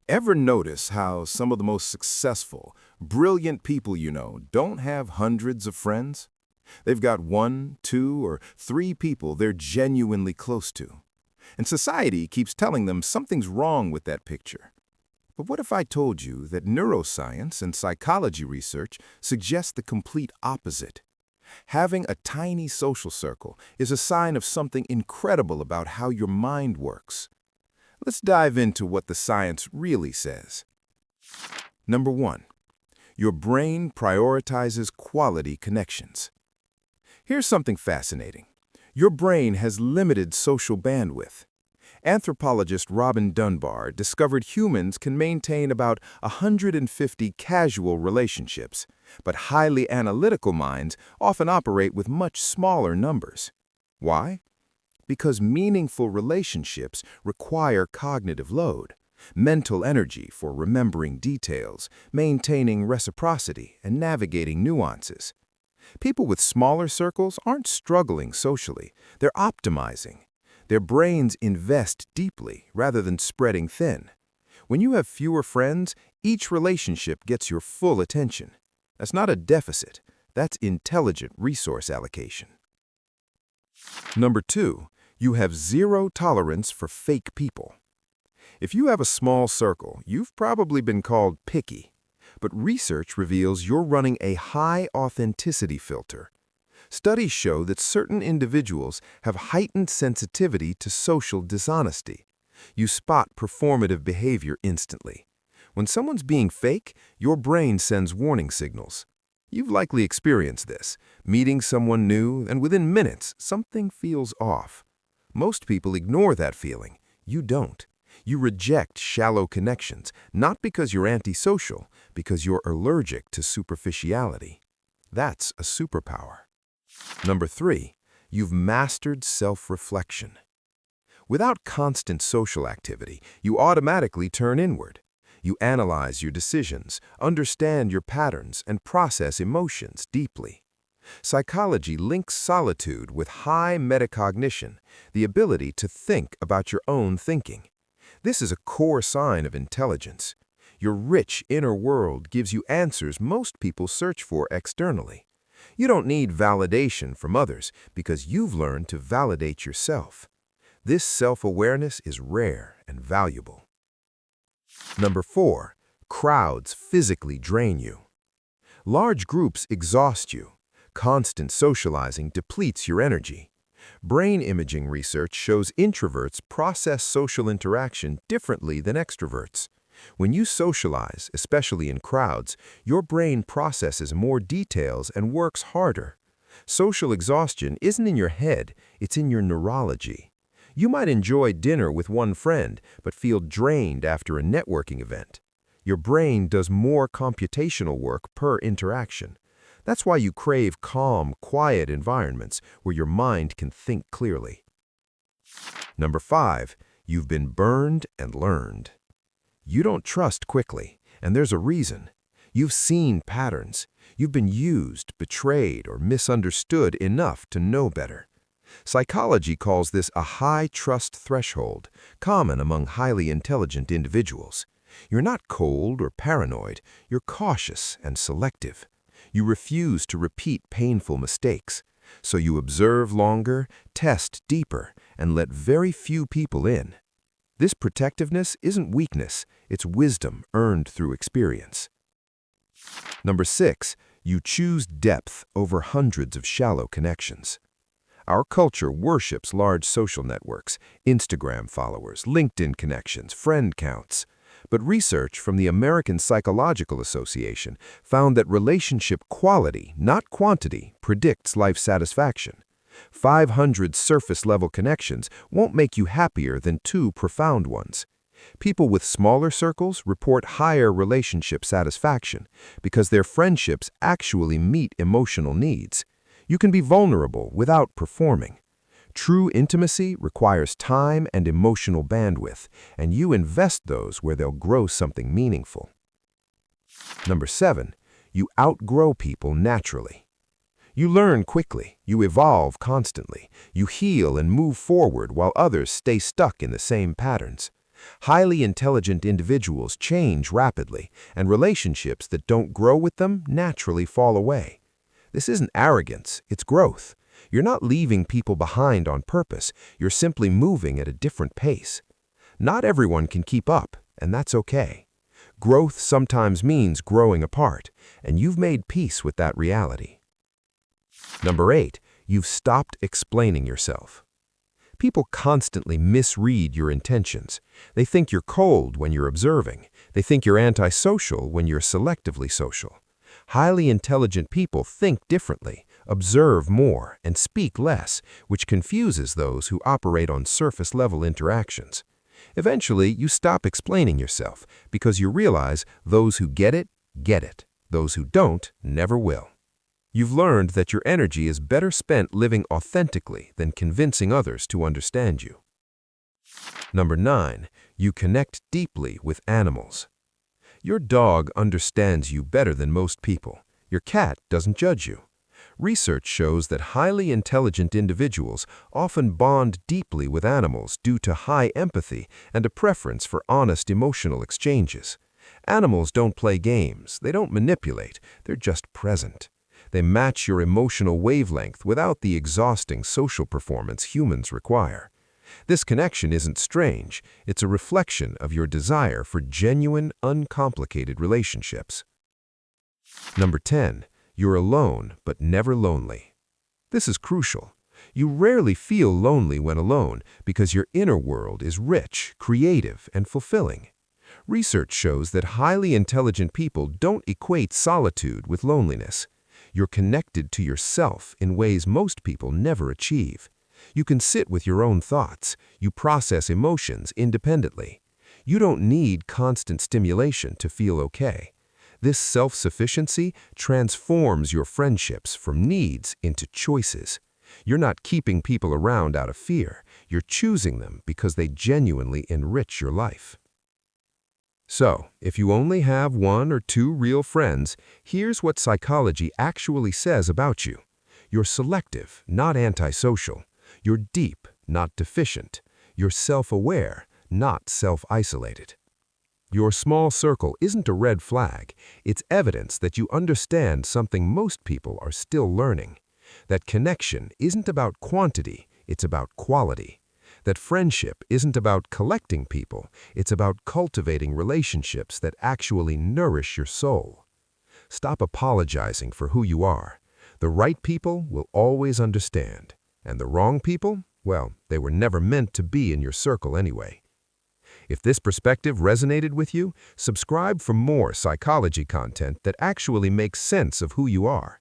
Ever notice how some of the most successful, brilliant people you know don't have hundreds of friends? They've got one, two, or three people they're genuinely close to. And society keeps telling them something's wrong with that picture. But what if I told you that neuroscience and psychology research suggest the complete opposite? Having a tiny social circle is a sign of something incredible about how your mind works. Let's dive into what the science really says. Number 1. Your brain prioritizes quality connections. Here's something fascinating. Your brain has limited social bandwidth. Anthropologist Robin Dunbar discovered humans can maintain about 150 casual relationships, but highly analytical minds often operate with much smaller numbers. Why? Because meaningful relationships require cognitive load, mental energy for remembering details, maintaining reciprocity, and navigating nuances. People with smaller circles aren't struggling socially, they're optimizing. Their brains invest deeply rather than spreading thin. When you have fewer friends, each relationship gets your full attention. That's not a deficit, that's intelligent resource allocation. Number 2. You have zero tolerance for fake people. If you have a small circle, you've probably been called picky. But research reveals you're running a high authenticity filter. Studies show that certain individuals have heightened sensitivity to social dishonesty. You spot performative behavior instantly. When someone's being fake, your brain sends warning signals. You've likely experienced this, meeting someone new, and within minutes, something feels off. Most people ignore that feeling. You don't. You reject shallow connections, not because you're antisocial, because you're allergic to superficiality. That's a superpower. Number 3, you've mastered self-reflection. Without constant social activity, you automatically turn inward. You analyze your decisions, understand your patterns, and process emotions deeply. Psychology links solitude with high metacognition, the ability to think about your own thinking. This is a core sign of intelligence. Your rich inner world gives you answers most people search for externally. You don't need validation from others because you've learned to validate yourself. This self-awareness is rare and valuable. Number 4, crowds physically drain you. Large groups exhaust you. Constant socializing depletes your energy. Brain imaging research shows introverts process social interaction differently than extroverts. When you socialize, especially in crowds, your brain processes more details and works harder. Social exhaustion isn't in your head, it's in your neurology. You might enjoy dinner with one friend, but feel drained after a networking event. Your brain does more computational work per interaction. That's why you crave calm, quiet environments where your mind can think clearly. Number 5, you've been burned and learned. You don't trust quickly, and there's a reason. You've seen patterns. You've been used, betrayed, or misunderstood enough to know better. Psychology calls this a high trust threshold, common among highly intelligent individuals. You're not cold or paranoid, you're cautious and selective. You refuse to repeat painful mistakes, so you observe longer, test deeper, and let very few people in. This protectiveness isn't weakness, it's wisdom earned through experience. Number 6, you choose depth over hundreds of shallow connections. Our culture worships large social networks, Instagram followers, LinkedIn connections, friend counts. But research from the American Psychological Association found that relationship quality, not quantity, predicts life satisfaction. 500 surface-level connections won't make you happier than 2 profound ones. People with smaller circles report higher relationship satisfaction because their friendships actually meet emotional needs. You can be vulnerable without performing. True intimacy requires time and emotional bandwidth, and you invest those where they'll grow something meaningful. Number 7, you outgrow people naturally. You learn quickly, you evolve constantly, you heal and move forward while others stay stuck in the same patterns. Highly intelligent individuals change rapidly, and relationships that don't grow with them naturally fall away. This isn't arrogance, it's growth. You're not leaving people behind on purpose, you're simply moving at a different pace. Not everyone can keep up, and that's okay. Growth sometimes means growing apart, and you've made peace with that reality. Number 8, you've stopped explaining yourself. People constantly misread your intentions. They think you're cold when you're observing. They think you're antisocial when you're selectively social. Highly intelligent people think differently, observe more, and speak less, which confuses those who operate on surface-level interactions. Eventually, you stop explaining yourself because you realize those who get it, get it. Those who don't, never will. You've learned that your energy is better spent living authentically than convincing others to understand you. Number 9, you connect deeply with animals. Your dog understands you better than most people. Your cat doesn't judge you. Research shows that highly intelligent individuals often bond deeply with animals due to high empathy and a preference for honest emotional exchanges. Animals don't play games, they don't manipulate, they're just present. They match your emotional wavelength without the exhausting social performance humans require. This connection isn't strange, it's a reflection of your desire for genuine, uncomplicated relationships. Number 10, you're alone but never lonely. This is crucial. You rarely feel lonely when alone because your inner world is rich, creative, and fulfilling. Research shows that highly intelligent people don't equate solitude with loneliness. You're connected to yourself in ways most people never achieve. You can sit with your own thoughts. You process emotions independently. You don't need constant stimulation to feel okay. This self-sufficiency transforms your friendships from needs into choices. You're not keeping people around out of fear. You're choosing them because they genuinely enrich your life. So, if you only have 1 or 2 real friends, here's what psychology actually says about you. You're selective, not antisocial. You're deep, not deficient. You're self-aware, not self-isolated. Your small circle isn't a red flag. It's evidence that you understand something most people are still learning. That connection isn't about quantity, it's about quality. That friendship isn't about collecting people, it's about cultivating relationships that actually nourish your soul. Stop apologizing for who you are. The right people will always understand. And the wrong people, well, they were never meant to be in your circle anyway. If this perspective resonated with you, subscribe for more psychology content that actually makes sense of who you are.